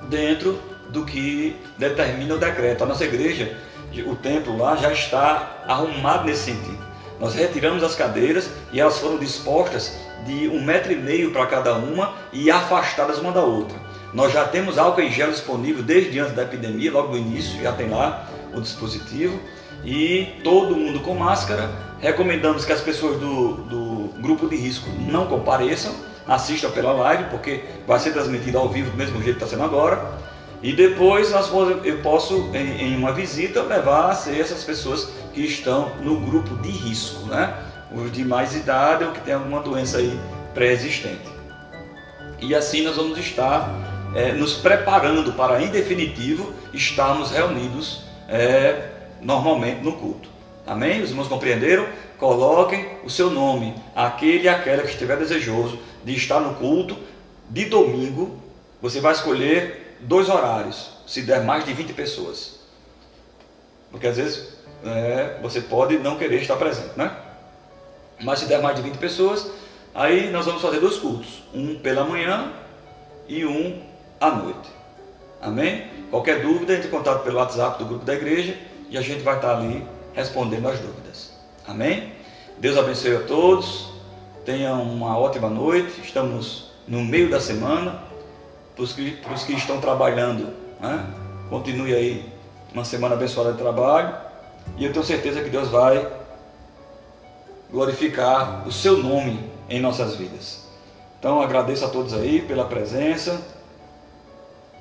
dentro do que determina o decreto. A nossa igreja, o templo lá, já está arrumado nesse sentido. Nós retiramos as cadeiras e elas foram dispostas de 1,5 metro para cada uma e afastadas uma da outra. Nós já temos álcool em gel disponível desde antes da epidemia, logo no início, já tem lá o dispositivo, e todo mundo com máscara. Recomendamos que as pessoas do grupo de risco não compareçam, assistam pela live, porque vai ser transmitido ao vivo do mesmo jeito que está sendo agora, e depois eu posso, em uma visita, levar a ser essas pessoas que estão no grupo de risco, né? Os de mais idade ou que tem alguma doença aí pré-existente. E assim nós vamos estar nos preparando para, em definitivo, estarmos reunidos normalmente no culto. Amém? Os irmãos compreenderam? Coloquem o seu nome, aquele e aquela que estiver desejoso de estar no culto de domingo. Você vai escolher 2 horários, se der mais de 20 pessoas. Porque às vezes você pode não querer estar presente, né? Mas se der mais de 20 pessoas, aí nós vamos fazer 2 cultos, um pela manhã e um à noite. Amém? Qualquer dúvida, entre em contato pelo WhatsApp do grupo da igreja e a gente vai estar ali respondendo as dúvidas. Amém? Deus abençoe a todos. Tenham uma ótima noite. Estamos no meio da semana. Para os que estão trabalhando, né? Continue aí uma semana abençoada de trabalho. E eu tenho certeza que Deus vai glorificar o seu nome em nossas vidas. Então agradeço a todos aí pela presença,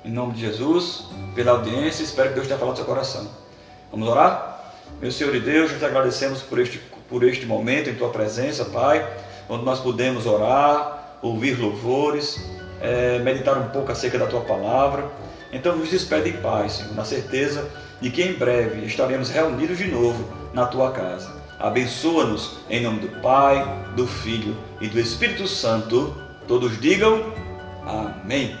em nome de Jesus, pela audiência. Espero que Deus tenha falado no seu coração. Vamos orar? Meu Senhor e Deus, nós te agradecemos por este momento em tua presença, Pai, onde nós podemos orar, ouvir louvores, meditar um pouco acerca da tua palavra. Então nos despede em paz, Senhor, na certeza de que em breve estaremos reunidos de novo na tua casa. Abençoa-nos em nome do Pai, do Filho e do Espírito Santo. Todos digam amém.